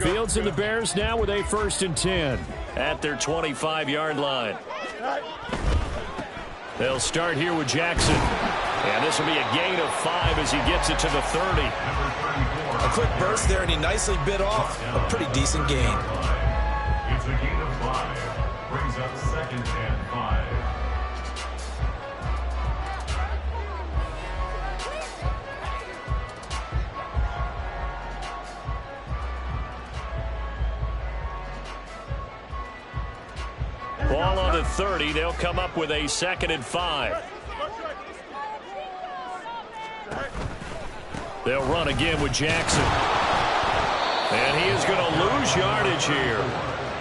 Fields and the Bears now with a 1st and 10 at their 25-yard line. They'll start here with Jackson. And this will be a gain of 5 as he gets it to the 30. A quick burst there, and he nicely bit off a pretty decent gain. It's a gain of 5. Brings up 2nd and 5. Ball on the 30. They'll come up with a 2nd and 5. They'll run again with Jackson. And he is going to lose yardage here.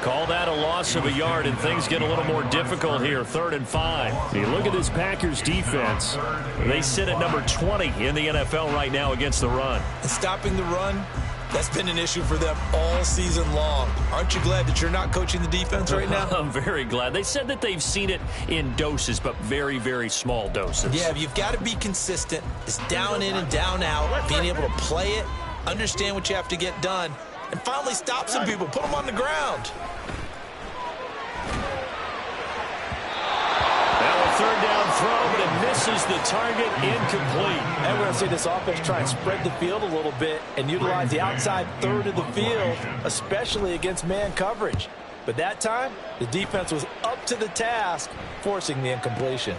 Call that a loss of a yard, and things get a little more difficult here. 3rd and 5. You look at this Packers defense. They sit at number 20 in the NFL right now against the run. And stopping the run, that's been an issue for them all season long. Aren't you glad that you're not coaching the defense right now? I'm very glad. They said that they've seen it in doses, but very, very small doses. Yeah, you've got to be consistent. It's down in and down out, being able to play it, understand what you have to get done, and finally stop some people, put them on the ground. Third down throw, but it misses the target, incomplete. And we're going to see this offense try and spread the field a little bit and utilize the outside third of the field, especially against man coverage. But that time, the defense was up to the task, forcing the incompletion.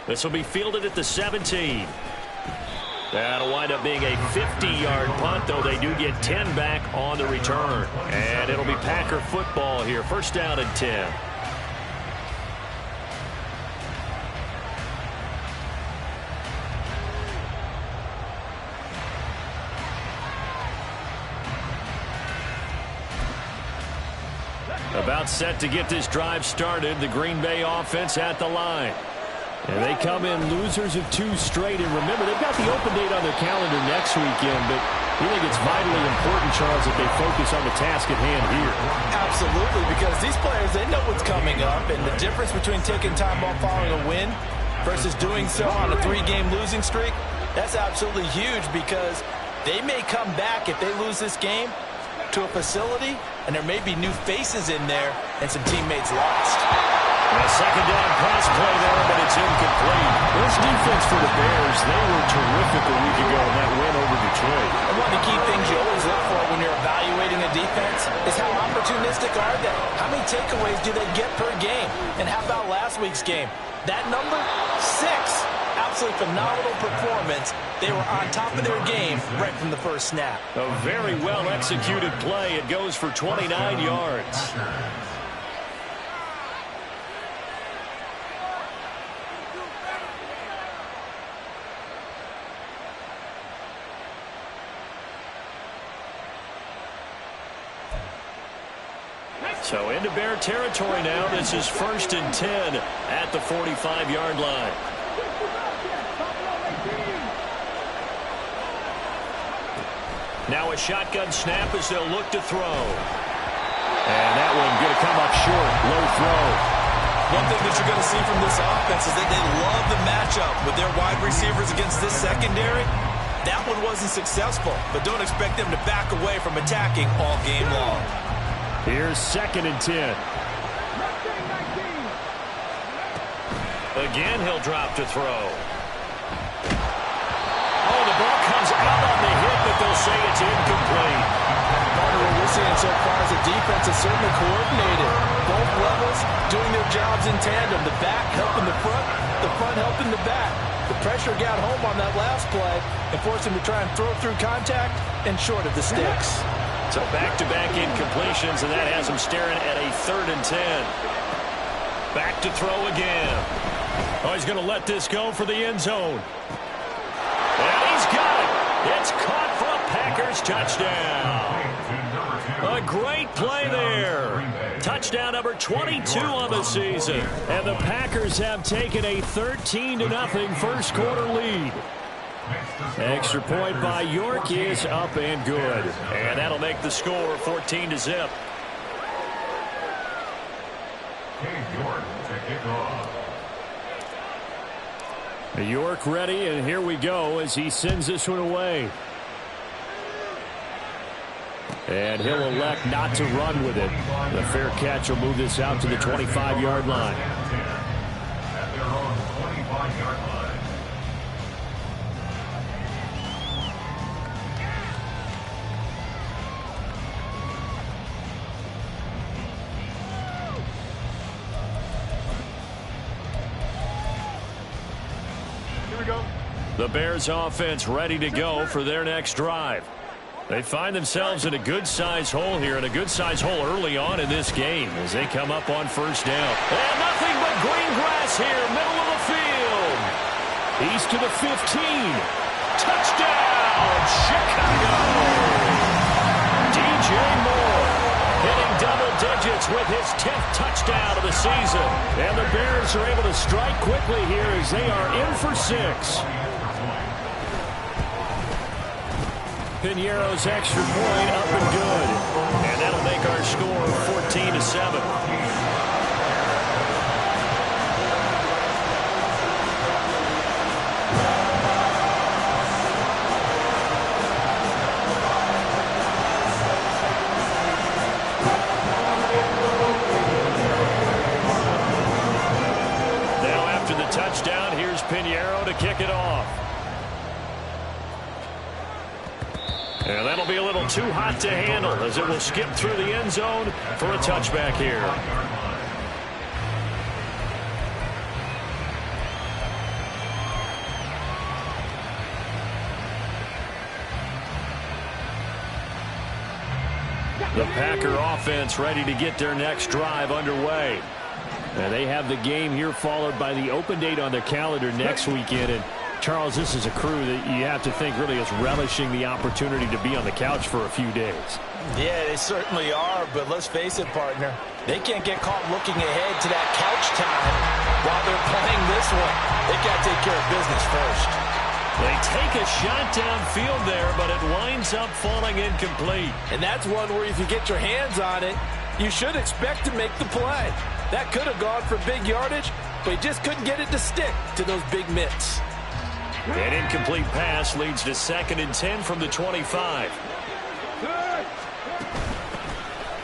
This will be fielded at the 17. That'll wind up being a 50-yard punt, though they do get 10 back on the return. And it'll be Packer football here. 1st down and 10. About set to get this drive started. The Green Bay offense at the line. And they come in losers of 2 straight. And remember, they've got the open date on their calendar next weekend. But we think it's vitally important, Charles, that they focus on the task at hand here. Absolutely, because these players, they know what's coming up. And the difference between taking time off following a win versus doing so on a 3-game losing streak, that's absolutely huge, because they may come back if they lose this game to a facility, and there may be new faces in there and some teammates lost. And a 2nd down pass play there, but it's incomplete. This defense for the Bears, they were terrific a week ago in that win over Detroit. And one of the key things you always look for when you're evaluating a defense is how opportunistic are they? How many takeaways do they get per game? And how about last week's game? That number, 6. Absolutely phenomenal performance. They were on top of their game right from the first snap. A very well-executed play. It goes for 29 yards. So into Bear territory now. This is 1st and 10 at the 45-yard line. Now a shotgun snap as they'll look to throw. And that one going to come up short. Low throw. One thing that you're going to see from this offense is that they love the matchup with their wide receivers against this secondary. That one wasn't successful, but don't expect them to back away from attacking all game long. Here's 2nd and 10. Again, he'll drop to throw. Oh, the ball comes out on the hit, but they'll say it's incomplete. What we're seeing so far is the defense is certainly coordinated. Both levels doing their jobs in tandem. The back helping the front helping the back. The pressure got home on that last play and forced him to try and throw through contact and short of the sticks. So back-to-back incompletions, and that has him staring at a 3rd and 10. Back to throw again. Oh, he's going to let this go for the end zone. And he's got it. It's caught for a Packers touchdown. A great play there. Touchdown number 22 on the season. And the Packers have taken a 13-0 first quarter lead. Extra point by York is up and good. And that'll make the score 14-0. York ready, and here we go as he sends this one away. And he'll elect not to run with it. The fair catch will move this out to the 25-yard line. At their own 25-yard line. The Bears offense ready to go for their next drive. They find themselves in a good-sized hole here, and a good-sized hole early on in this game as they come up on first down. And nothing but green grass here, middle of the field. He's to the 15. Touchdown, Chicago! DJ Moore hitting double digits with his 10th touchdown of the season. And the Bears are able to strike quickly here as they are in for 6. Piñeiro's extra point up and good. And that'll make our score 14-7. Now after the touchdown, here's Piñeiro to kick it off. And that'll be a little too hot to handle as it will skip through the end zone for a touchback here. The Packer offense ready to get their next drive underway. And they have the game here followed by the open date on their calendar next weekend. And Charles, this is a crew that you have to think really is relishing the opportunity to be on the couch for a few days. Yeah, they certainly are, but let's face it, partner. They can't get caught looking ahead to that couch time while they're playing this one. They got to take care of business first. They take a shot downfield there, but it winds up falling incomplete. And that's one where if you get your hands on it, you should expect to make the play. That could have gone for big yardage, but he just couldn't get it to stick to those big mitts. An incomplete pass leads to 2nd and 10 from the 25.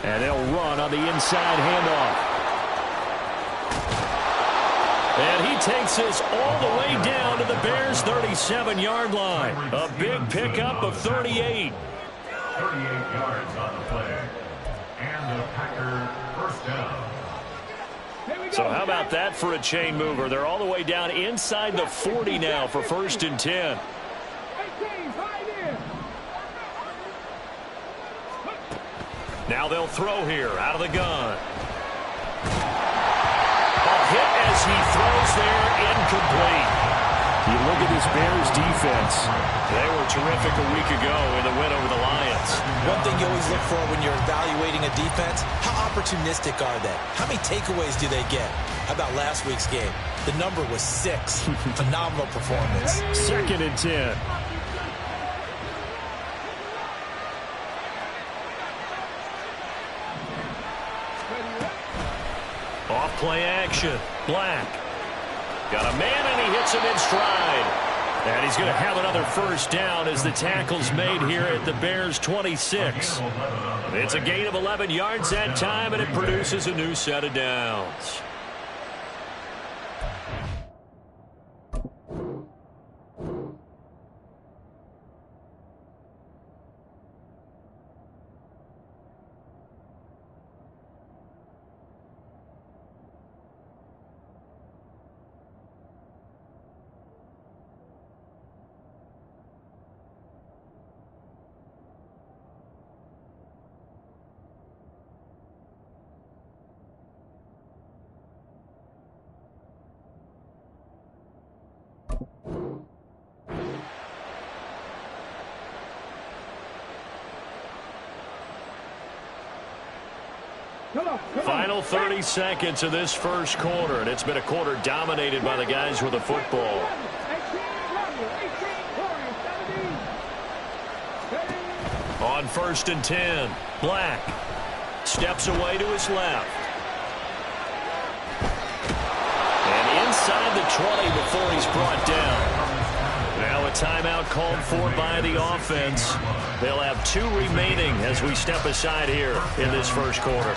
And they'll run on the inside handoff. And he takes this all the way down to the Bears' 37-yard line. A big pickup of 38. 38 yards on the play. And the Packer first down. So how about that for a chain mover? They're all the way down inside the 40 now for 1st and 10. Now they'll throw here out of the gun. A hit as he throws there, incomplete. You look at this Bears defense. They were terrific a week ago in the win over the Lions. One thing you always look for when you're evaluating a defense, how opportunistic are they? How many takeaways do they get? How about last week's game? The number was 6. Phenomenal performance. 2nd and 10. Off play action. Black. Got a man and he hits him in stride. And he's going to have another first down as the tackle's made here at the Bears' 26. It's a gain of 11 yards that time, and it produces a new set of downs. Final 30 seconds of this first quarter, and it's been a quarter dominated by the guys with the football. On 1st and 10, Black steps away to his left. And inside the 20 before he's brought down. Now a timeout called for by the offense. They'll have 2 remaining as we step aside here in this first quarter.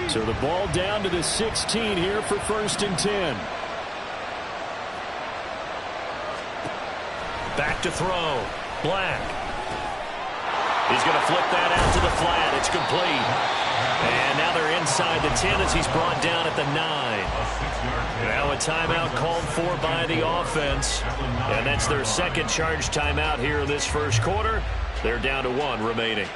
So the ball down to the 16 here for 1st and 10. Back to throw. Black. He's going to flip that out to the flat. It's complete. And now they're inside the 10 as he's brought down at the 9. Now a timeout called for by the offense. And that's their second charge timeout here in this first quarter. They're down to 1 remaining.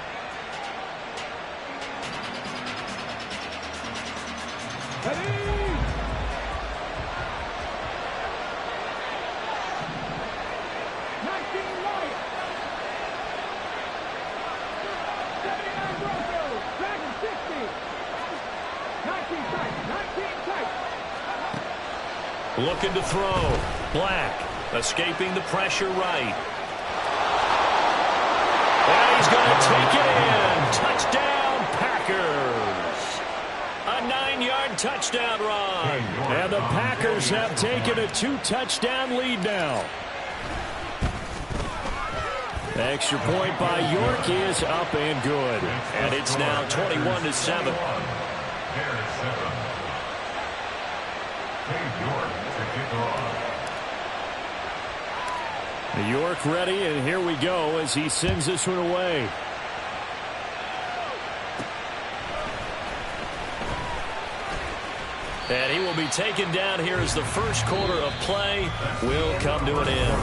Looking to throw. Black escaping the pressure right. And he's going to take it in. Touchdown, Packers. A 9-yard touchdown run. And the Packers have taken a 2-touchdown lead now. Extra point by York is up and good. And it's now 21-7. York ready, and here we go as he sends this one away. And he will be taken down here as the first quarter of play will come to an end.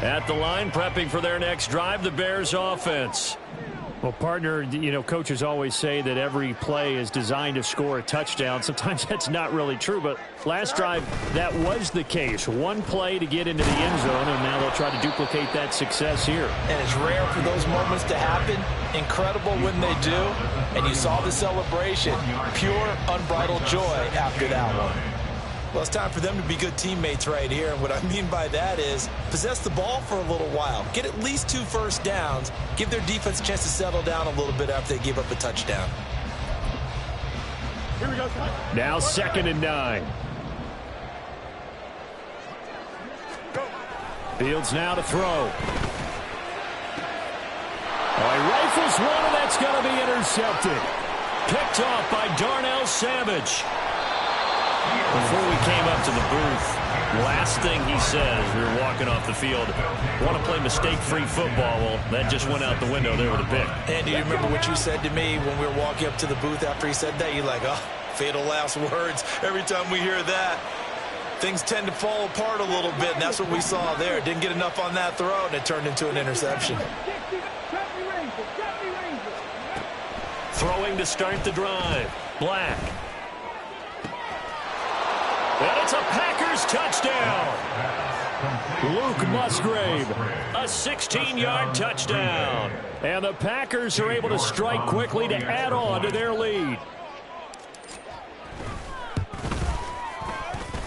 At the line, prepping for their next drive, the Bears offense. Well, partner, you know, coaches always say that every play is designed to score a touchdown. Sometimes that's not really true, but last drive, that was the case. 1 play to get into the end zone, and now they'll try to duplicate that success here. And it's rare for those moments to happen. Incredible when they do. And you saw the celebration. Pure, unbridled joy after that one. Well, it's time for them to be good teammates right here. And what I mean by that is possess the ball for a little while. Get at least 2 first downs. Give their defense a chance to settle down a little bit after they give up a touchdown. Here we go. Now 2nd and 9. Fields now to throw. Oh, he rifles one, and that's going to be intercepted. Picked off by Darnell Savage. Before we came up to the booth, last thing he said as we were walking off the field, want to play mistake-free football. Well, that just went out the window there with a pick. Andy, you remember what you said to me when we were walking up to the booth after he said that? You're like, oh, fatal last words. Every time we hear that, things tend to fall apart a little bit, and that's what we saw there. Didn't get enough on that throw, and it turned into an interception. Throwing to start the drive. Black. And it's a Packers touchdown. Luke Musgrave, a 16-yard touchdown. And the Packers are able to strike quickly to add on to their lead.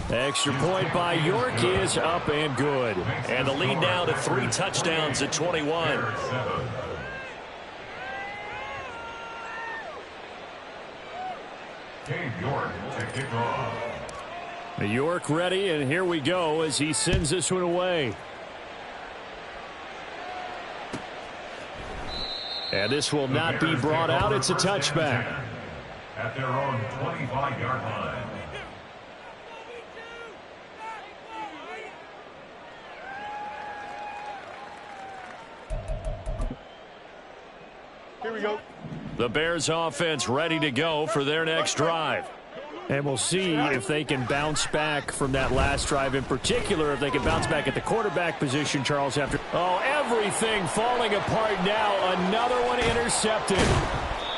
Extra point by York is up and good. And the lead now to 3 touchdowns at 21. Dave York to kick off. York ready, and here we go as he sends this one away. And this will not be brought out. It's a touchback. At their own 25-yard line. Here we go. The Bears offense ready to go for their next drive. And we'll see if they can bounce back from that last drive, in particular, if they can bounce back at the quarterback position, Charles, after. Oh, everything falling apart now. Another one intercepted.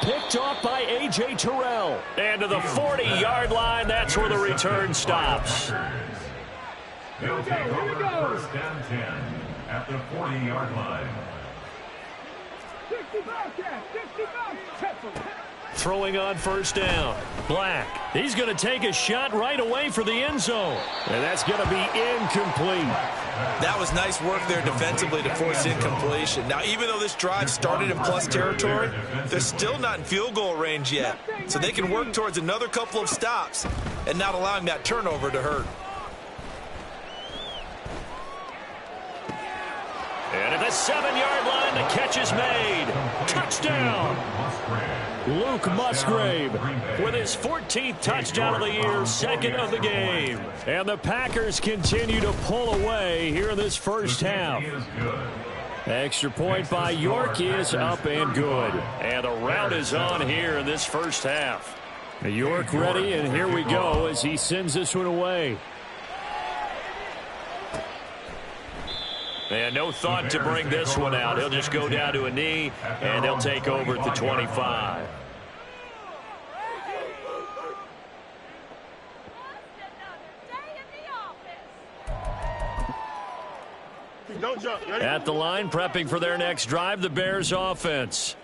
Picked off by A.J. Terrell. And to the 40-yard line, that's where the return stops. They'll take over 1st and 10 at the 40-yard line. Throwing on first down. Black. He's going to take a shot right away for the end zone. And that's going to be incomplete. That was nice work there defensively to force incompletion. Now, even though this drive started in plus territory, they're still not in field goal range yet. So they can work towards another couple of stops and not allowing that turnover to hurt. And at the 7-yard line, the catch is made. Touchdown! Luke Musgrave with his 14th touchdown of the year, second of the game. And the Packers continue to pull away here in this first half. Extra point by York is up and good. And the route is on here in this first half. York ready, and here we go as he sends this one away. And no thought to bring this one out. He'll just go down to a knee, and they'll take over at the 25. At the line, prepping for their next drive, the Bears offense.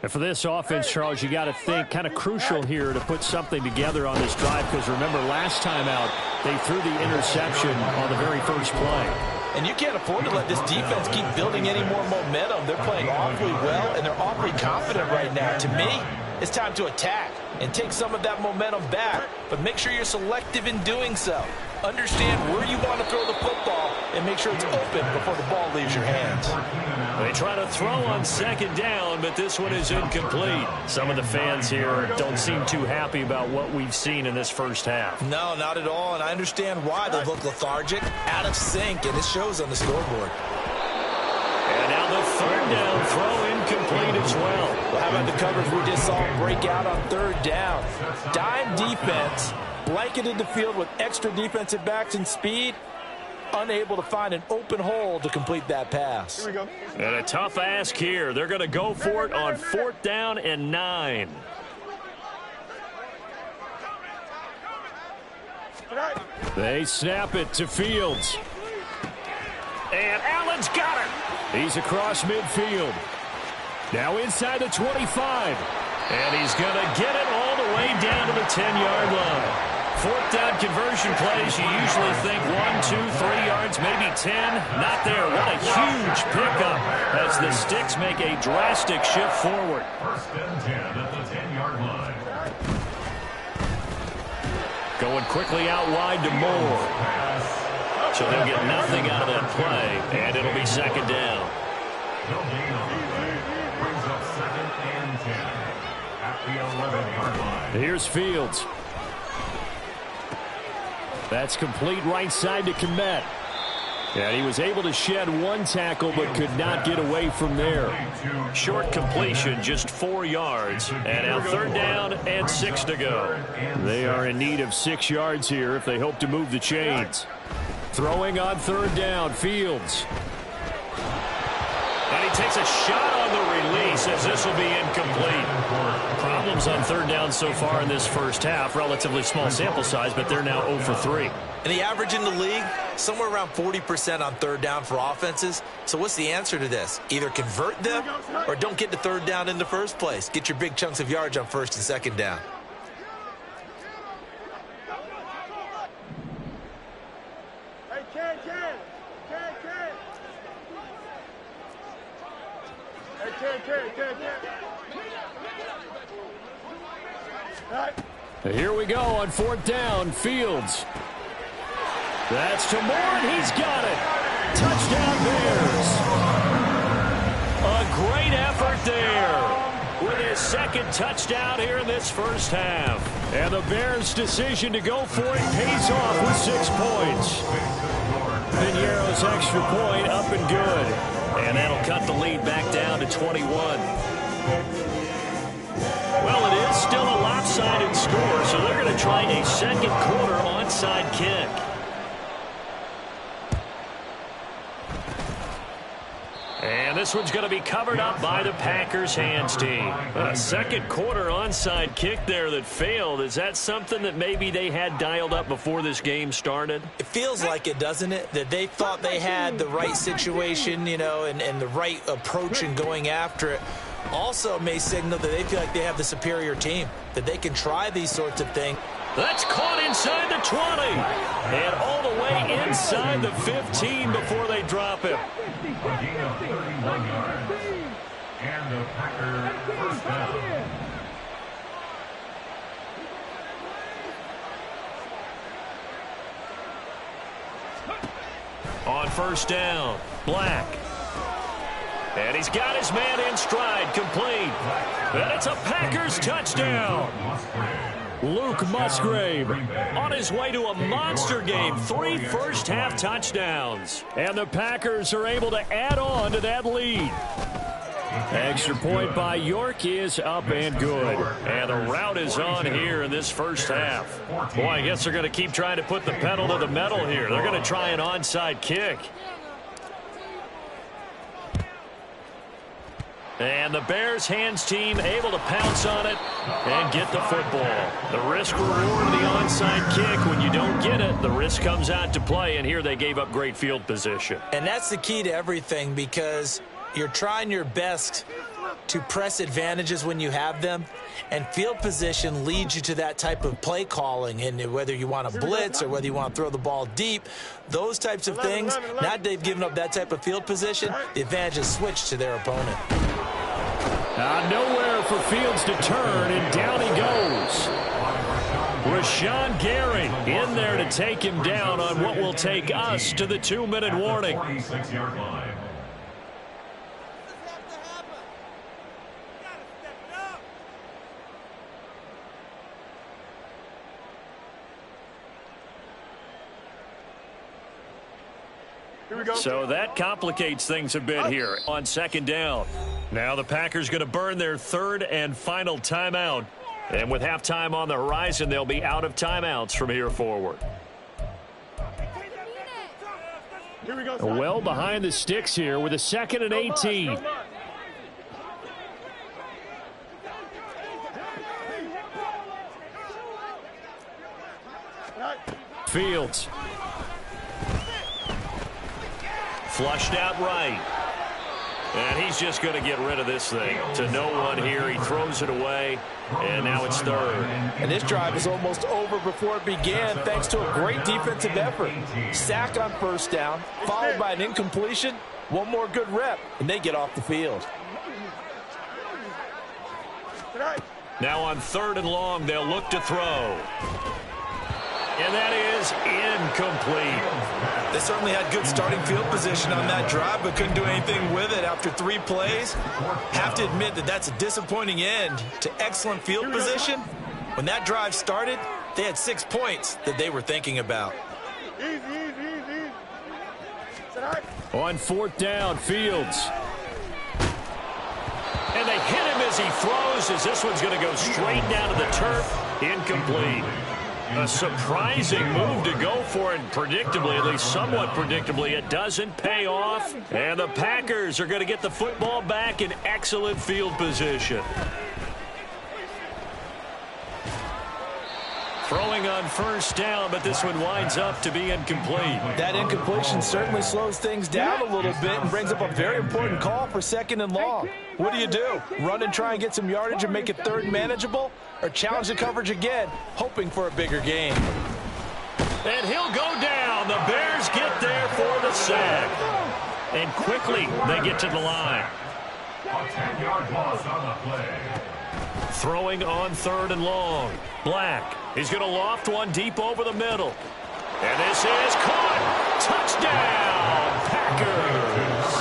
And for this offense, Charles, you got to think kind of crucial here to put something together on this drive, because remember, last time out, they threw the interception on the very first play. And you can't afford to let this defense keep building any more momentum. They're playing awfully well, and they're awfully confident right now. To me, it's time to attack and take some of that momentum back, but make sure you're selective in doing so. Understand where you want to throw the football and make sure it's open before the ball leaves your hands. They try to throw on second down, but this one is incomplete. Some of the fans here don't seem too happy about what we've seen in this first half. No, not at all, and I understand why. They look lethargic, out of sync, and it shows on the scoreboard. And now the third down throw incomplete as well. Well, how about the coverage we just saw break out on third down? Dime defense, blanketed the field with extra defensive backs and speed, unable to find an open hole to complete that pass. Here we go. And a tough ask here. They're going to go for it on 4th down and 9. They snap it to Fields. And Allen's got it. He's across midfield. Now inside the 25. And he's going to get it all the way down to the 10-yard line. 4th down conversion plays, you usually think 1, 2, 3 yards, maybe 10. Not there. What a huge pickup as the Sticks make a drastic shift forward. 1st and 10 at the 10-yard line. Going quickly out wide to Moore. So they'll get nothing out of that play, and it'll be second down. No gain on the play. Brings up 2nd and 10 at the 11-yard line. Here's Fields. That's complete right side to Kmet. And he was able to shed one tackle but could not get away from there. Short completion, just 4 yards. And now 3rd down and 6 to go. They are in need of 6 yards here if they hope to move the chains. Throwing on 3rd down, Fields. And he takes a shot on the release as this will be incomplete. Problems on 3rd down so far in this first half. Relatively small sample size, but they're now 0 for 3. And the average in the league, somewhere around 40% on 3rd down for offenses. So what's the answer to this? Either convert them or don't get to 3rd down in the first place. Get your big chunks of yards on 1st and 2nd down. Here we go on 4th down, Fields. That's to Moore, and he's got it. Touchdown Bears. A great effort there with his 2nd touchdown here in this first half. And the Bears' decision to go for it pays off with 6 points. Piñeiro's extra point up and good. And that'll cut the lead back down to 21. Well, it is still a lopsided score, so they're going to try a 2nd quarter onside kick. And this one's going to be covered up by the Packers hands team. A 2nd quarter onside kick there that failed. Is that something that maybe they had dialed up before this game started? It feels like it, doesn't it? That they thought they had the right situation, you know, and the right approach in going after it. Also may signal that they feel like they have the superior team, that they can try these sorts of things. That's caught inside the 20. And all the way inside the 15 before they drop him. A gain of 31 yards. And the Packer first down. On first down, Black. And he's got his man in stride, complete. And it's a Packers touchdown. Luke Musgrave on his way to a monster game. 3 first-half touchdowns. And the Packers are able to add on to that lead. Extra point by York is up and good. And the route is on here in this first half. Boy, I guess they're going to keep trying to put the pedal to the metal here. They're going to try an onside kick. And the Bears hands team able to pounce on it and get the football. The risk reward of the onside kick. When you don't get it, the risk comes out to play. And here they gave up great field position. And that's the key to everything, because you're trying your best to press advantages when you have them, and field position leads you to that type of play calling. And whether you want to blitz or whether you want to throw the ball deep, those types of things, now that they've given up that type of field position, the advantage is switched to their opponent. Nowhere for Fields to turn, and down he goes. Rashawn Gary in there to take him down on what will take us to the 2-minute warning. 46-yard line. So that complicates things a bit here on second down. Now the Packers going to burn their third and final timeout. And with halftime on the horizon, they'll be out of timeouts from here forward. Well behind the sticks here with a 2nd and 18. Fields. Flushed out right. And he's just going to get rid of this thing. To no one here. He throws it away. And now it's third. And this drive is almost over before it began, thanks to a great defensive effort. Sack on first down, followed by an incompletion. One more good rep, and they get off the field. Now on 3rd and long, they'll look to throw. And that is incomplete. They certainly had good starting field position on that drive, but couldn't do anything with it after 3 plays. Have to admit that that's a disappointing end to excellent field position. When that drive started, they had 6 points that they were thinking about. On 4th down, Fields. And they hit him as he throws, as this one's going to go straight down to the turf. Incomplete. A surprising move to go for it, predictably, at least somewhat predictably. It doesn't pay off, and the Packers are going to get the football back in excellent field position. Throwing on first down, but this one winds up to be incomplete. That incompletion certainly slows things down a little bit and brings up a very important call for 2nd and long. What do? Run and try and get some yardage and make it 3rd and manageable? Or challenge the coverage again, hoping for a bigger gain? And he'll go down. The Bears get there for the sack. And quickly, they get to the line. A 10-yard loss on the play. Throwing on 3rd and long. Black. He's going to loft one deep over the middle. And this is caught. Touchdown, Packers.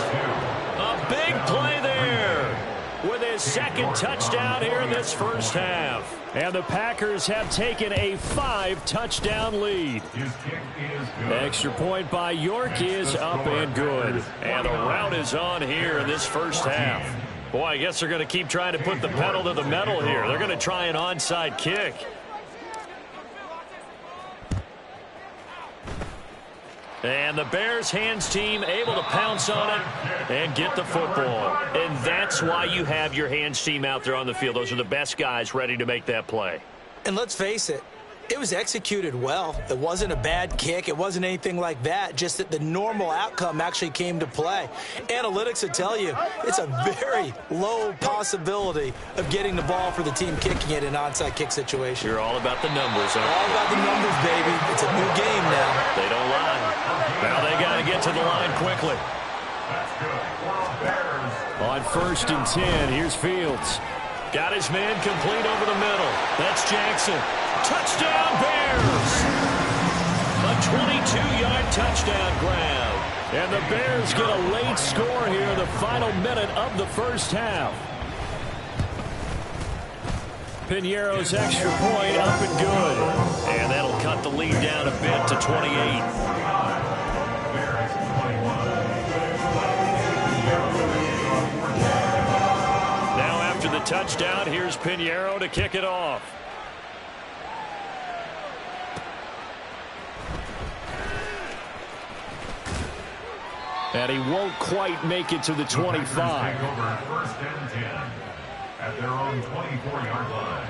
A big play there with his 2nd touchdown here in this first half. And the Packers have taken a 5-touchdown lead. His kick is good. Extra point by York is up and good. And the route is on here in this first half. Boy, I guess they're going to keep trying to put the pedal to the metal here. They're going to try an onside kick. And the Bears hands team able to pounce on it and get the football. And that's why you have your hands team out there on the field. Those are the best guys ready to make that play. And let's face it, It was executed well. It wasn't a bad kick. It wasn't anything like that, just that the normal outcome actually came to play. Analytics will tell you it's a very low possibility of getting the ball for the team kicking it in an onside kick situation. You're all about the numbers, huh? All about the numbers, baby. It's a new game now. They don't lie. Now they got to get to the line quickly. On 1st and 10, here's Fields. Got his man complete over the middle. That's Jackson. Touchdown, Bears! A 22-yard touchdown grab. And the Bears get a late score here in the final minute of the first half. Piñeiro's extra point up and good. And that'll cut the lead down a bit to 28. Now after the touchdown, here's Piñeiro to kick it off. And he won't quite make it to the 25. First and 10 at their own 24-yard line.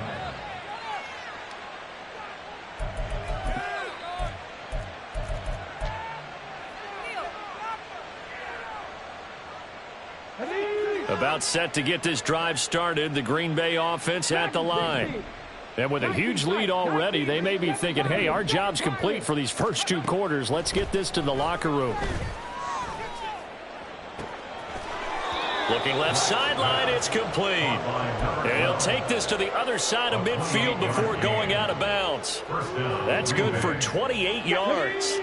About set to get this drive started, the Green Bay offense at the line. And with a huge lead already, they may be thinking, hey, our job's complete for these first 2 quarters. Let's get this to the locker room. Looking left sideline, it's complete. And he'll take this to the other side of midfield before going out of bounds. That's good for 28 yards.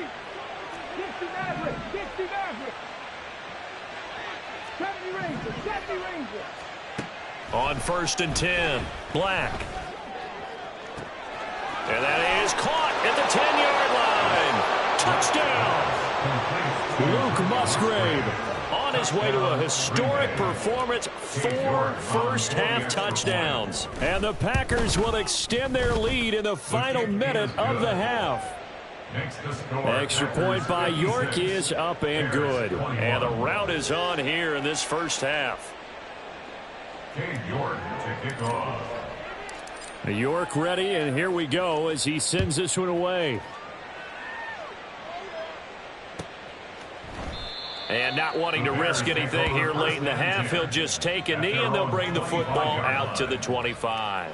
On 1st and 10, Black. And that is caught at the 10-yard line. Touchdown. Luke Musgrave on his way to a historic performance, 4 first-half touchdowns. And the Packers will extend their lead in the final minute of the half. Extra point by York is up and good. And the route is on here in this first half. York to kick off. York ready, and here we go as he sends this one away. And not wanting to risk anything here late in the half, he'll just take a knee, and they'll bring the football out to the 25.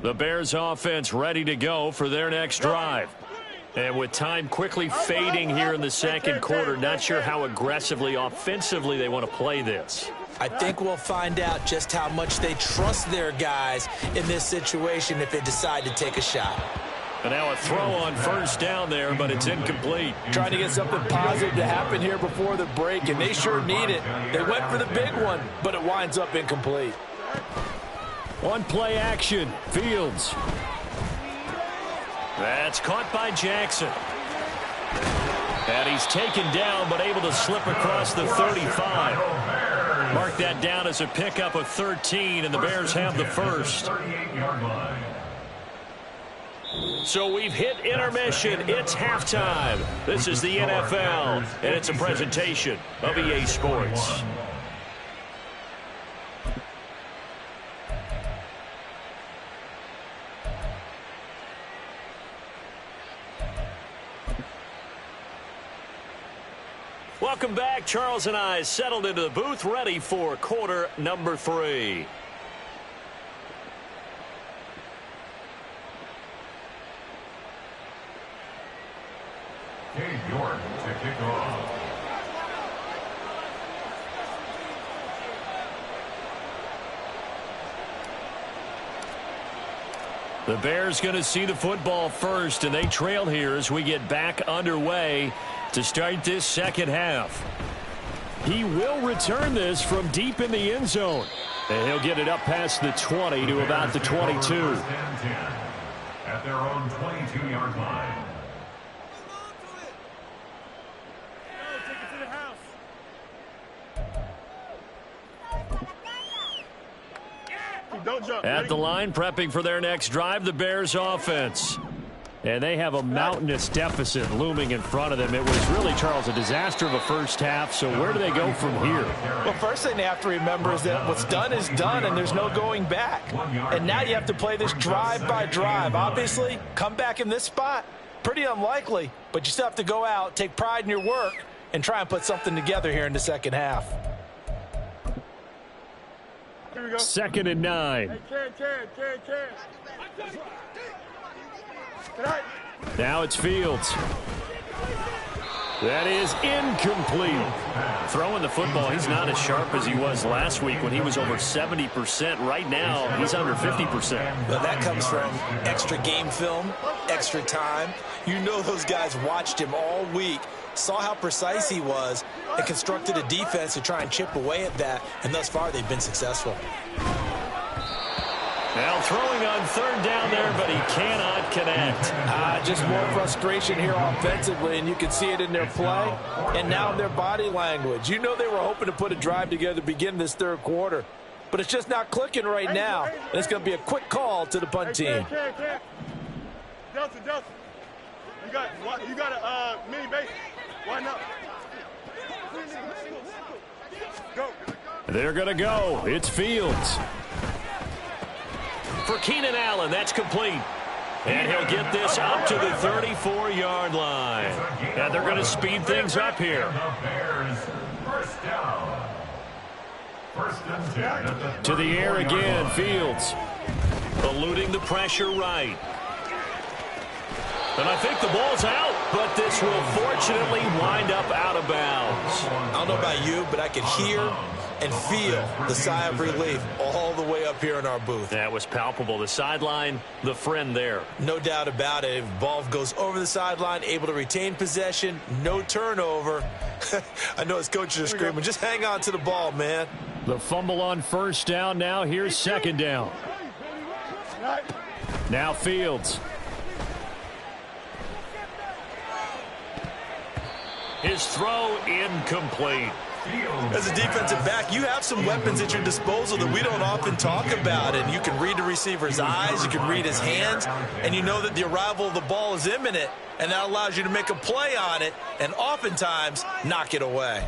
The Bears offense ready to go for their next drive. And with time quickly fading here in the second quarter, not sure how aggressively, offensively they want to play this. I think we'll find out just how much they trust their guys in this situation if they decide to take a shot. And now a throw on 1st down there, but it's incomplete. Trying to get something positive to happen here before the break, and they sure need it. They went for the big one, but it winds up incomplete. On play action, Fields. That's caught by Jackson. And he's taken down, but able to slip across the 35. Mark that down as a pickup of 13, and the Bears have the first. So we've hit intermission. It's halftime. This is the NFL, and it's a presentation of EA Sports. Welcome back. Charles and I settled into the booth, ready for quarter number 3. York to kick off. The Bears going to see the football first, and they trail here as we get back underway to start this second half. He will return this from deep in the end zone. And he'll get it up past the 20 to about the 22. At their own 22-yard line. At the line, prepping for their next drive, the Bears offense. And they have a mountainous deficit looming in front of them. It was really, Charles, a disaster of a first half. So where do they go from here? Well, first thing they have to remember is that what's done is done, and there's no going back. And now you have to play this drive by drive. Obviously, come back in this spot, pretty unlikely. But you still have to go out, take pride in your work, and try and put something together here in the second half. 2nd and 9. Now it's Fields. That is incomplete. Throwing the football, he's not as sharp as he was last week when he was over 70%. Right now, he's under 50%. Well, that comes from extra game film, extra time. You know those guys watched him all week, saw how precise he was, and constructed a defense to try and chip away at that. And thus far, they've been successful. Now throwing on 3rd down there, but he cannot connect. Just more frustration here offensively, and you can see it in their play and now in their body language. You know they were hoping to put a drive together to begin this 3rd quarter, but it's just not clicking right now, and it's going to be a quick call to the punt team. Justin, you got a mini base. Why not? Go. They're going to go. It's Fields. For Keenan Allen, that's complete. And he'll get this up to the 34-yard line. And they're going to speed things up here. To the air again, Fields. Eluding the pressure right. And I think the ball's out, but this will fortunately wind up out of bounds. I don't know about you, but I could hear and feel the sigh of relief all the way up here in our booth. That was palpable. The sideline, the friend there. No doubt about it. If ball goes over the sideline, able to retain possession, no turnover. I know his coaches are screaming, just hang on to the ball, man. The fumble on 1st down. Now here's 2nd down. Now Fields. His throw incomplete. As a defensive back, you have some weapons at your disposal that we don't often talk about. And you can read the receiver's eyes, you can read his hands, and you know that the arrival of the ball is imminent, and that allows you to make a play on it and oftentimes knock it away.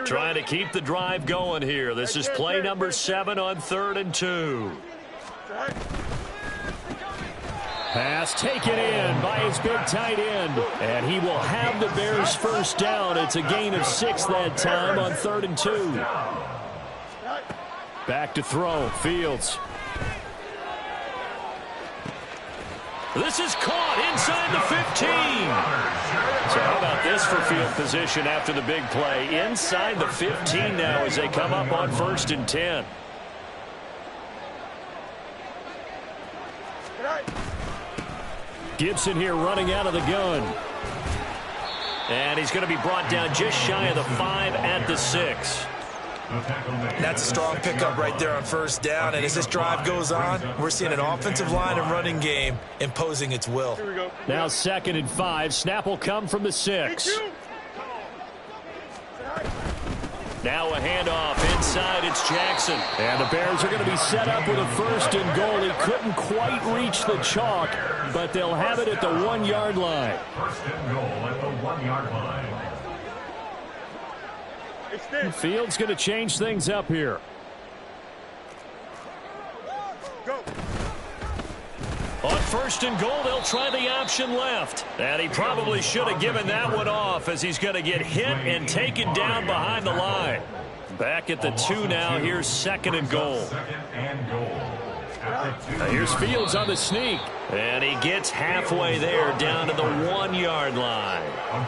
Trying to keep the drive going here. This is play number 7 on 3rd and 2. Pass taken in by his big tight end. And he will have the Bears' 1st down. It's a gain of 6 that time on 3rd and 2. Back to throw. Fields. This is caught inside the 15. So how about this for field position after the big play? Inside the 15 now as they come up on 1st and 10. Gibson here running out of the gun. And he's going to be brought down just shy of the 5 at the 6. That's a strong pickup right there on 1st down. And as this drive goes on, we're seeing an offensive line and running game imposing its will. Now 2nd and 5. Snap will come from the 6. Now a handoff inside. It's Jackson. And the Bears are going to be set up with a 1st and goal. He couldn't quite reach the chalk, but they'll have it at the 1-yard line. 1st and goal at the 1-yard line. Fields going to change things up here. Go. On 1st and goal, they'll try the option left. And he probably should have given that one off as he's going to get hit and taken down behind the line. Back at the 2 now. Here's 2nd and goal. 2nd and goal. Here's Fields on the sneak. And he gets halfway there down to the 1-yard line.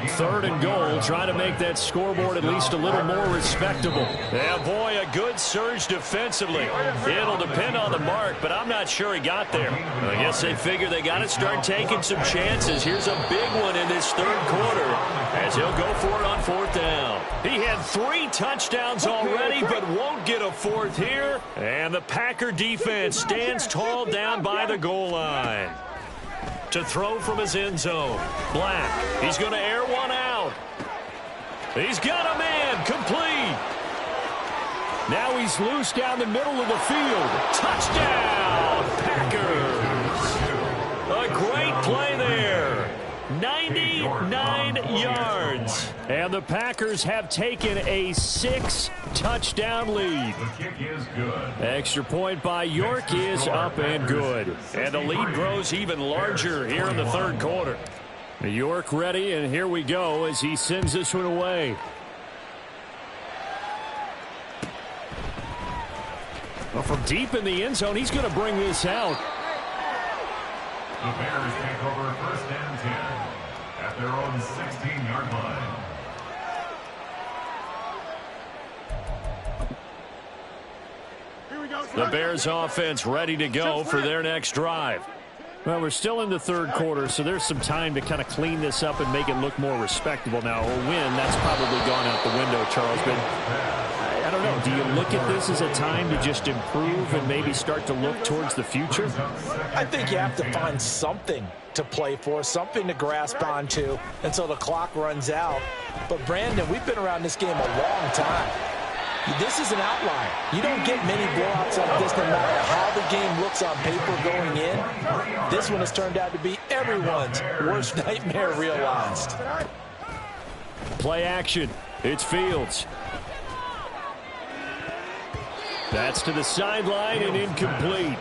3rd and goal, trying to make that scoreboard at least a little more respectable. Yeah, boy, a good surge defensively. It'll depend on the mark, but I'm not sure he got there. I guess they figure they got to start taking some chances. Here's a big one in this 3rd quarter as he'll go for it on 4th down. He had 3 touchdowns already, but won't get a 4th here. And the Packer defense stands tall down by the goal line. To throw from his end zone. Black. He's going to air one out. He's got a man. Complete. Now he's loose down the middle of the field. Touchdown, Packers. yards. And the Packers have taken a 6-touchdown lead. The kick is good. Extra point by York is up and good. And the lead grows even larger here in the third quarter. York ready, and here we go as he sends this one away. Well, from deep in the end zone, he's going to bring this out. The Bears take over 1st and 10 at their own 16-yard line. The Bears offense ready to go for their next drive. Well, we're still in the third quarter, so there's some time to kind of clean this up and make it look more respectable. Now, a win, that's probably gone out the window, Charles. But I don't know. Do you look at this as a time to just improve and maybe start to look towards the future? I think you have to find something to play for, something to grasp onto until the clock runs out. But, Brandon, we've been around this game a long time. This is an outlier. You don't get many blowouts like this no matter how the game looks on paper going in. This one has turned out to be everyone's worst nightmare realized. Play action. It's Fields. That's to the sideline and incomplete.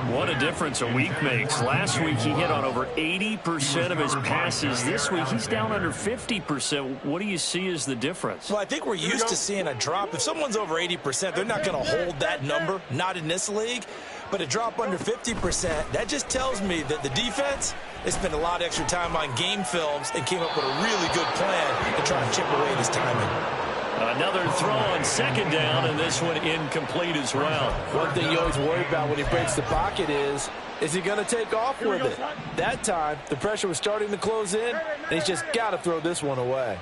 What a difference a week makes. Last week he hit on over 80% of his passes. This week he's down under 50%. What do you see as the difference? Well, I think we're used to seeing a drop. If someone's over 80%, they're not going to hold that number, not in this league. But a drop under 50%, that just tells me that the defense has spent a lot of extra time on game films and came up with a really good plan to try to chip away this timing. Another throw on 2nd down, and this one incomplete as well. One thing you always worry about when he breaks the pocket is he going to take off with it? That time, the pressure was starting to close in, and he's just got to throw this one away.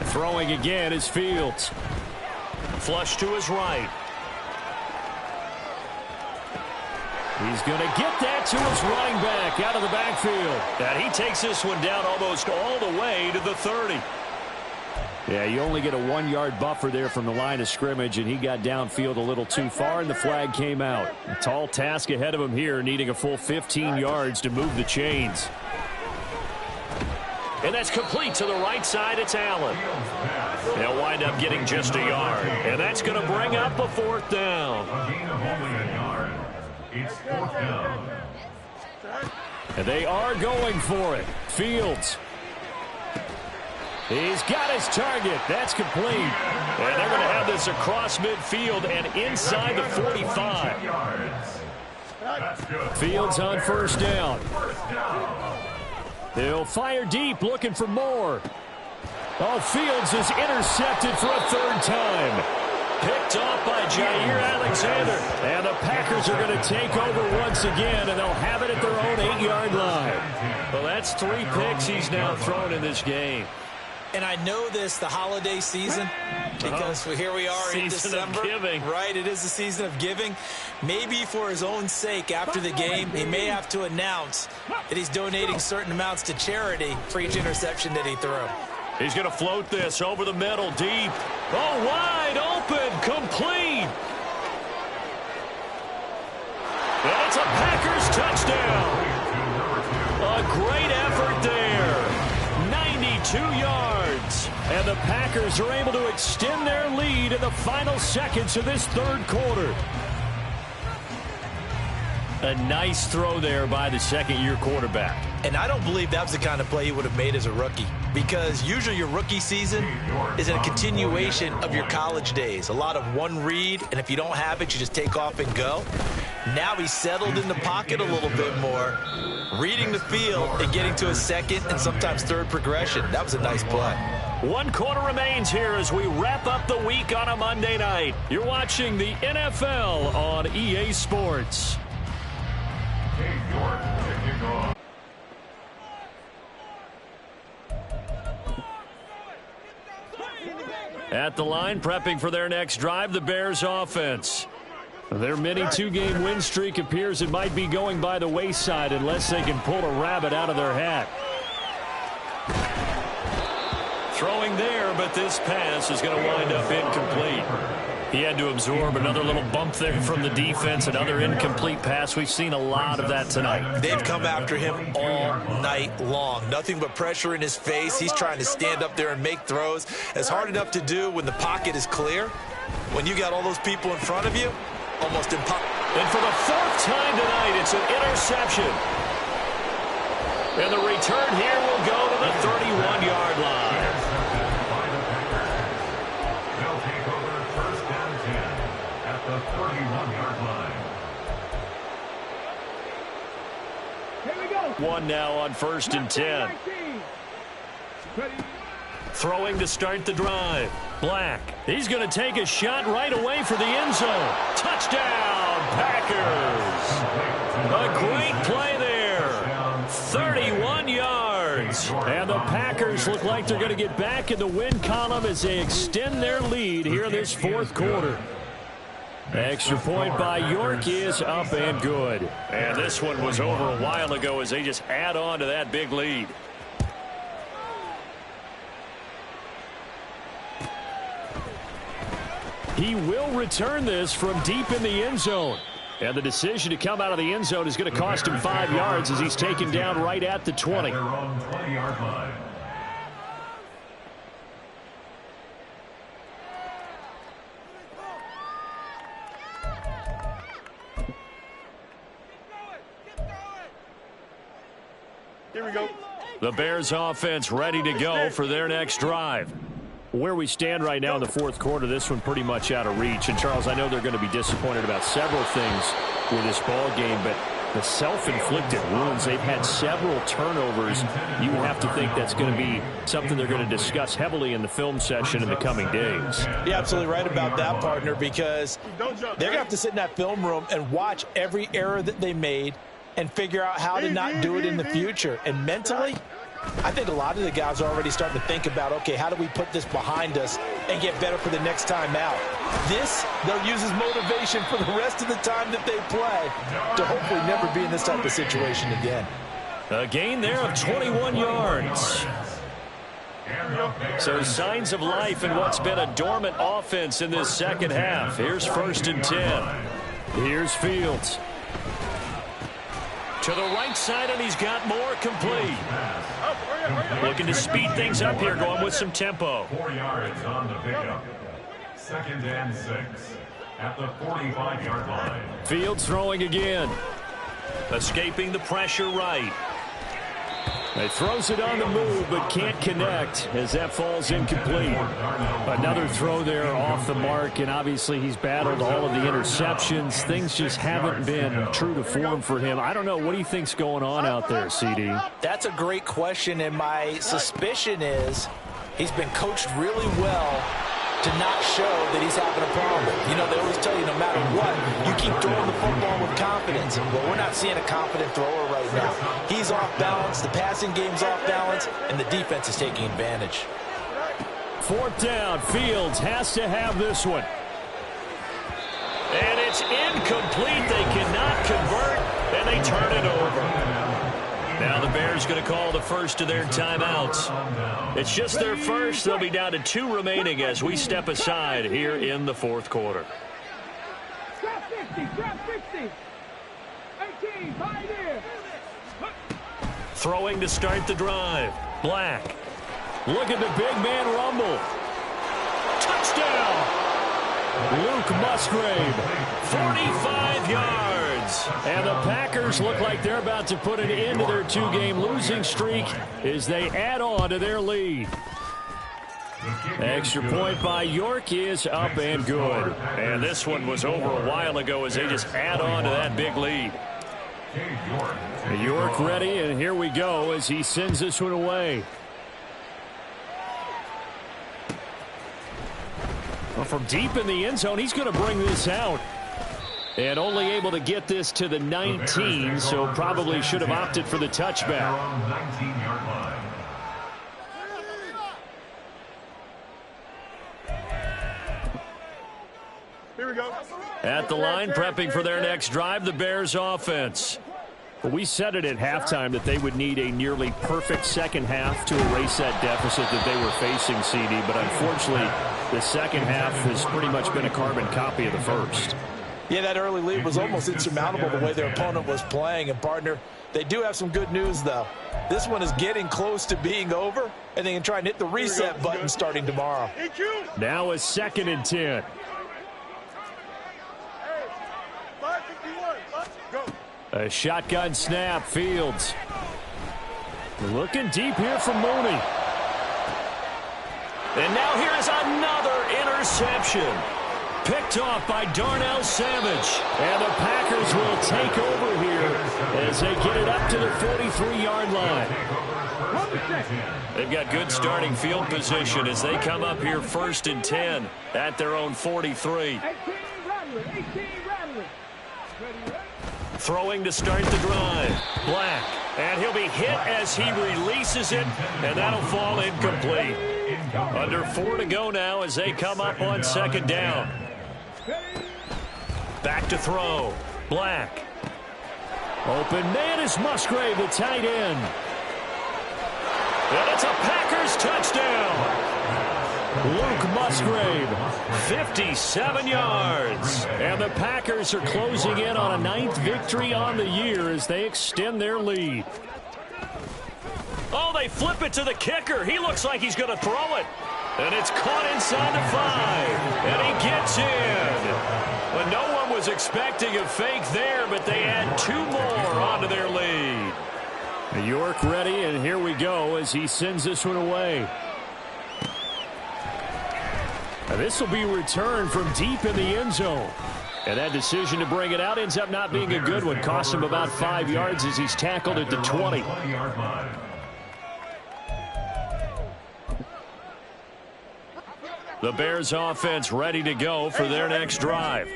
Throwing again is Fields. Flush to his right. He's going to get that to his running back out of the backfield. And he takes this one down almost all the way to the 30. Yeah, you only get a 1-yard buffer there from the line of scrimmage, and he got downfield a little too far, and the flag came out. A tall task ahead of him here, needing a full 15 yards to move the chains. And that's complete to the right side. It's Allen. They'll wind up getting just a yard, and that's going to bring up a 4th down. A gain of only a yard. It's 4th down. And they are going for it. Fields. He's got his target. That's complete. And they're going to have this across midfield and inside the 45. Fields on 1st down. They'll fire deep, looking for more. Oh, Fields is intercepted for a 3rd time. Picked off by Jair Alexander. And the Packers are going to take over once again, and they'll have it at their own 8-yard line. Well, that's 3 picks he's now thrown in this game. And I know this, the holiday season, because here we are in December. Right, it is the season of giving. Maybe for his own sake, after the game, he may have to announce that he's donating certain amounts to charity for each interception that he threw. He's going to float this over the middle, deep. Oh, wide open, complete. And it's a Packers touchdown. A great effort there. 92 yards. And the Packers are able to extend their lead in the final seconds of this 3rd quarter. A nice throw there by the 2nd-year quarterback. And I don't believe that was the kind of play he would have made as a rookie, because usually your rookie season is a continuation of your college days. A lot of one read, and if you don't have it, you just take off and go. Now he's settled in the pocket a little bit more, reading the field and getting to a 2nd and sometimes 3rd progression. That was a nice play. 1 quarter remains here as we wrap up the week on a Monday night. You're watching the NFL on EA Sports. At the line, prepping for their next drive, the Bears offense. Their mini 2-game win streak appears it might be going by the wayside unless they can pull a rabbit out of their hat. Throwing there, but this pass is going to wind up incomplete. He had to absorb another little bump there from the defense, another incomplete pass. We've seen a lot of that tonight. They've come after him all night long. Nothing but pressure in his face. He's trying to stand up there and make throws. It's hard enough to do when the pocket is clear. When you got all those people in front of you, almost impossible. And for the fourth time tonight, it's an interception. And the return here will go to the 31-yard line. They'll take over first down 10 at the 31-yard line. Here we go. One now on first and 10. Throwing to start the drive. Black. He's going to take a shot right away for the end zone. Touchdown, Packers. A great play there. 31 yards. And the Packers look like they're going to get back in the win column as they extend their lead here in this fourth quarter. Extra point by York is up and good. And this one was over a while ago as they just add on to that big lead. He will return this from deep in the end zone. And the decision to come out of the end zone is going to cost him 5 yards as he's taken down right at the 20. Their own 20-yard line. Here we go. The Bears offense ready to go for their next drive. Where we stand right now in the fourth quarter, this one pretty much out of reach. And, Charles, I know they're going to be disappointed about several things with this ball game, but the self-inflicted wounds, they've had several turnovers. You have to think that's going to be something they're going to discuss heavily in the film session in the coming days. You're absolutely right about that, partner, because they're going to have to sit in that film room and watch every error that they made and figure out how to not do it in the future. And mentally, I think a lot of the guys are already starting to think about, okay, how do we put this behind us and get better for the next time out? This, they'll use as motivation for the rest of the time that they play to hopefully never be in this type of situation again. A gain there of 21 yards. So signs of life in what's been a dormant offense in this second half. Here's first and 10. Here's Fields. To the right side, and he's got more complete. Looking to speed things up here, going with some tempo. 4 yards on the pickup. Second and 6 at the 45-yard line. Fields throwing again. Escaping the pressure right. He throws it on the move, but can't connect as that falls incomplete. Another throw there off the mark, and obviously he's battled all of the interceptions. Things just haven't been true to form for him. I don't know. What do you think's going on out there, CD? That's a great question, and my suspicion is he's been coached really well to not show that he's having a problem. You know, they always tell you no matter what, you keep throwing the football with confidence. Well, we're not seeing a confident thrower right now. He's off balance, the passing game's off balance, and the defense is taking advantage. Fourth down, Fields has to have this one. And it's incomplete. They cannot convert, and they turn it over. Now the Bears going to call the first of their timeouts. It's just their first. They'll be down to 2 remaining as we step aside here in the fourth quarter. Drop 50, drop 50. 18, pioneer. Throwing to start the drive. Black. Look at the big man rumble. Touchdown! Luke Musgrave, 45 yards. And the Packers look like they're about to put an end to their 2-game losing streak as they add on to their lead. Extra point by York is up and good. And this one was over a while ago as they just add on to that big lead. York ready, and here we go as he sends this one away. Well, from deep in the end zone, he's going to bring this out. And only able to get this to the 19, so probably should have opted for the touchback. Here we go. At the line, prepping for their next drive, the Bears offense. We said it at halftime that they would need a nearly perfect second half to erase that deficit that they were facing, CD. But unfortunately, the second half has pretty much been a carbon copy of the first. Yeah, that early lead was almost insurmountable the way their opponent was playing. And, partner, they do have some good news, though. This one is getting close to being over, and they can try and hit the reset button starting tomorrow. Now a 2nd and 10. A shotgun snap, Fields. Looking deep here from Mooney. And now here's another interception. Picked off by Darnell Savage. And the Packers will take over here as they get it up to the 43-yard line. They've got good starting field position as they come up here 1st and 10 at their own 43. Throwing to start the drive. Black. And he'll be hit as he releases it, and that'll fall incomplete. Under 4 to go now as they come up on 2nd down. Back to throw. Black. Open man is Musgrave, the tight end. And it's a Packers touchdown. Luke Musgrave, 57 yards. And the Packers are closing in on a 9th victory on the year as they extend their lead. Oh, they flip it to the kicker. He looks like he's going to throw it. And it's caught inside the 5. And he gets in. But no one was expecting a fake there, but they add 2 more onto their lead. York ready, and here we go as he sends this one away. Now this will be returned from deep in the end zone. And that decision to bring it out ends up not being a good one. Costs him about 5 yards as he's tackled at the 20. The Bears offense ready to go for their next drive.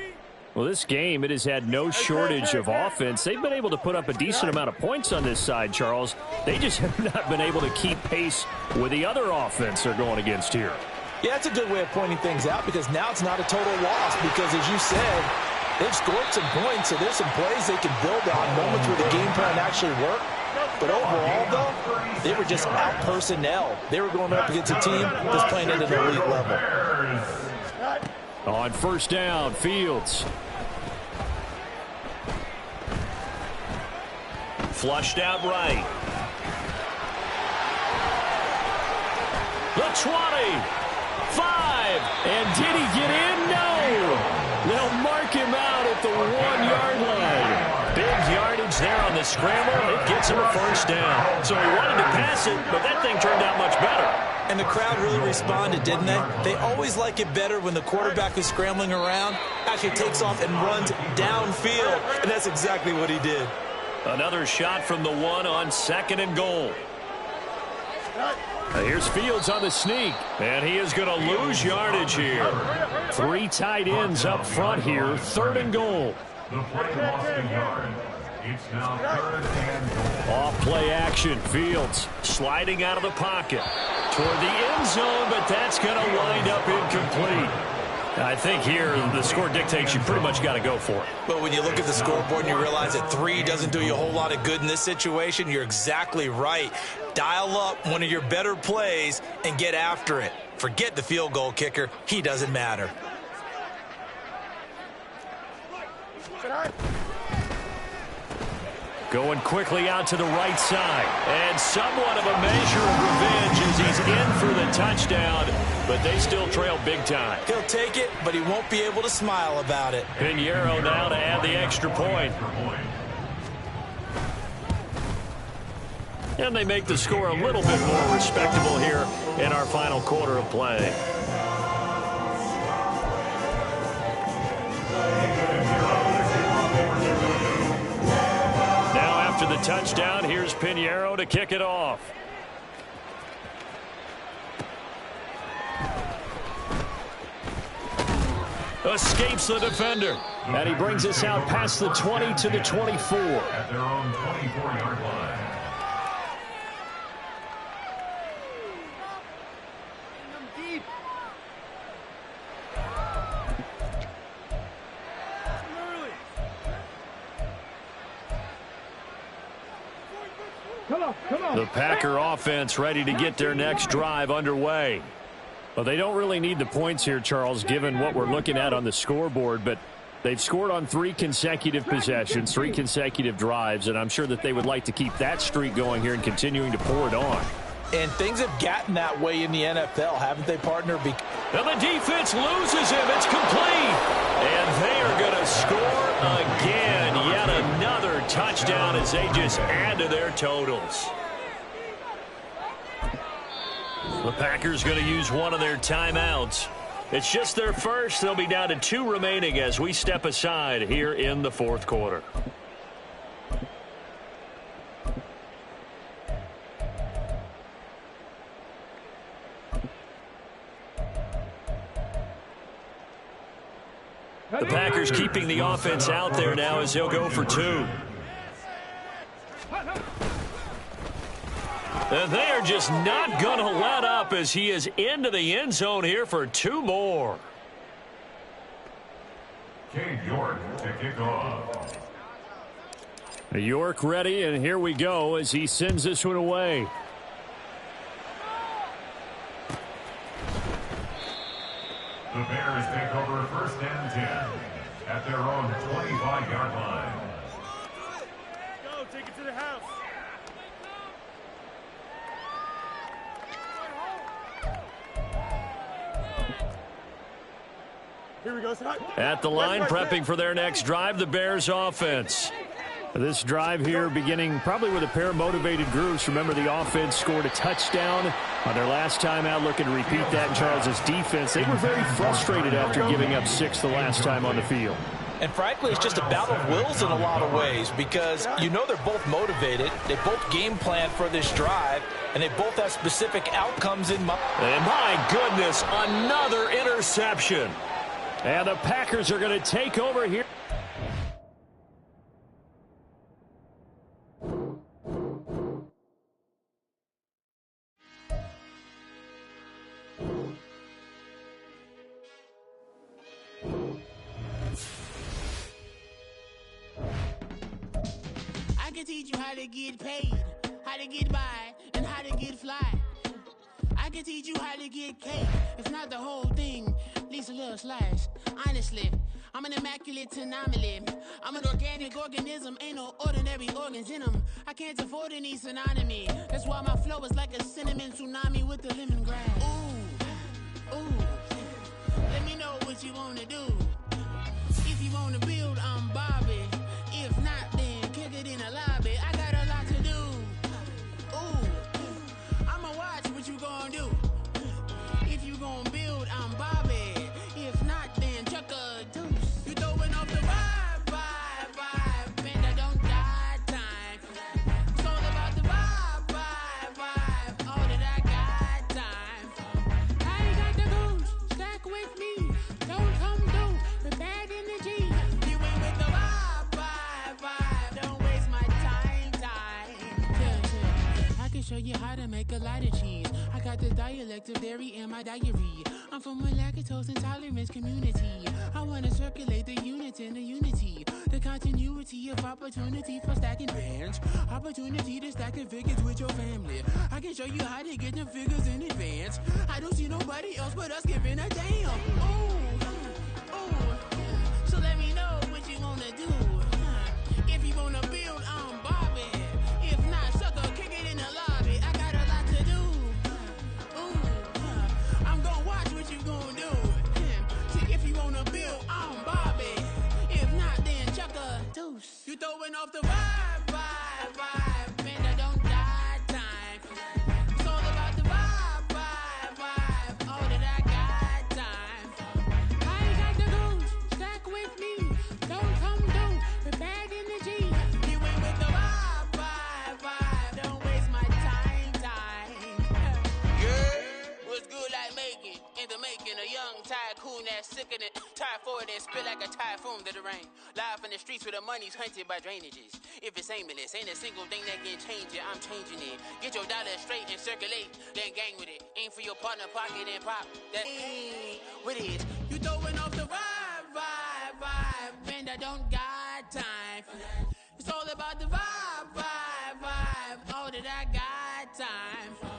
Well, this game, it has had no shortage of offense. They've been able to put up a decent amount of points on this side, Charles. They just have not been able to keep pace with the other offense they're going against here. Yeah, that's a good way of pointing things out because now it's not a total loss because, as you said, they've scored some points, so there's some plays they can build on, moments where the game plan actually worked. But overall, though, they were just out personnel. They were going up against a team that's playing at an elite level. On 1st down, Fields. Flushed out right. The 20. 5. And did he get in? No. They'll mark him out at the 1-yard line. Big yardage there on the scramble. It gets him a 1st down. So he wanted to pass it, but that thing turned out much better. And the crowd really responded, didn't they? They always like it better when the quarterback who's scrambling around actually takes off and runs downfield. And that's exactly what he did. Another shot from the 1 on 2nd and goal. Here's Fields on the sneak, and he is going to lose yardage here. 3 tight ends up front here, 3rd and goal. The play lost a yard. It's now 3rd and goal. Off play action, Fields sliding out of the pocket toward the end zone, but that's going to wind up incomplete. I think here the score dictates you pretty much got to go for it. But when you look at the scoreboard and you realize that 3 doesn't do you a whole lot of good in this situation, you're exactly right. Dial up one of your better plays and get after it. Forget the field goal kicker. He doesn't matter. Going quickly out to the right side. And somewhat of a measure of revenge as he's in for the touchdown. But they still trail big time. He'll take it, but he won't be able to smile about it. Pinheiro now to add the extra point. And they make the score a little bit more respectable here in our final quarter of play. To the touchdown, here's Pinheiro to kick it off. Escapes the defender. And he brings us out past the 20 to the 24. At their own 24-yard line. The Packer offense ready to get their next drive underway. Well, they don't really need the points here, Charles, given what we're looking at on the scoreboard, but they've scored on 3 consecutive possessions, 3 consecutive drives, and I'm sure that they would like to keep that streak going here and continuing to pour it on. And things have gotten that way in the NFL, haven't they, partner? And the defense loses him. It's complete. And they are going to score again. Yet another touchdown as they just add to their totals. The Packers going to use one of their timeouts. It's just their first. They'll be down to 2 remaining as we step aside here in the 4th quarter. The Packers keeping the offense out there now as they'll go for 2. And they are just not going to let up as he is into the end zone here for 2 more. Cade York to kick off. York ready, and here we go as he sends this one away. The Bears take over 1st and 10 at their own 25-yard line. Go, take it to the house. Here we go. At the line, prepping for their next drive, the Bears offense. This drive here beginning probably with a pair of motivated groups. Remember, the offense scored a touchdown on their last time out. Looking to repeat that in Charles's defense. They were very frustrated after giving up 6 the last time on the field. And frankly, it's just a battle of wills in a lot of ways because you know they're both motivated. They both game plan for this drive, and they both have specific outcomes in mind. And my goodness, another interception. And the Packers are going to take over here. I can teach you how to get paid, how to get by, and how to get fly. I can teach you how to get cake, if not the whole thing, at least a little slice. Honestly, I'm an immaculate anomaly. I'm an organic organism, ain't no ordinary organs in them. I can't afford any synonymy. That's why my flow is like a cinnamon tsunami with the lemongrass. Ooh, ooh, let me know what you wanna do. If you wanna build, I'm Bobby. If not, then kick it in the lobby. I got a lot to do. Ooh, I'ma watch what you gonna do. If you gonna build, I'm Bobby. If not, then chuck a deuce. You throwing off the vibe, man, I don't die time. It's all about the vibe, all that I got time. I ain't got the goose, stack with me. Don't come through with bad energy. You ain't with the vibe, don't waste my time. Yeah. I can show you how to make a lot of cheese. I got the dialect of dairy in my diary. I'm from a lactose intolerance community. I wanna circulate the units and the unity. The continuity of opportunity for stacking bands. Opportunity to stack the figures with your family. I can show you how to get the figures in advance. I don't see nobody else but us giving a damn. Ooh. So let me know what you wanna do. If you wanna build, I'm Bobby. If not, sucker, kick it in the lobby. I got a lot to do. Ooh, I'm gonna watch what you gonna do. See, if you wanna build, I'm Bobby. If not, then chuck a deuce. You throwing off the vibe, man, I don't die time. It's all about the vibe, all that I got time. I ain't got the goose, stack with me. Don't come through with bad energy. You ain't with the vibe, don't waste my time. Yeah, what's good like making? In the making, a young tycoon that's sick of it. Tire for it and spit like a typhoon to the rain. Live in the streets where the money's hunted by drainages. If it's aimless, ain't a single thing that can change it. I'm changing it. Get your dollar straight and circulate, then gang with it. Aim for your partner pocket and pop. That what is? You throwing off the vibe, man, I don't got time. It's all about the vibe, high five. Oh, that I got time.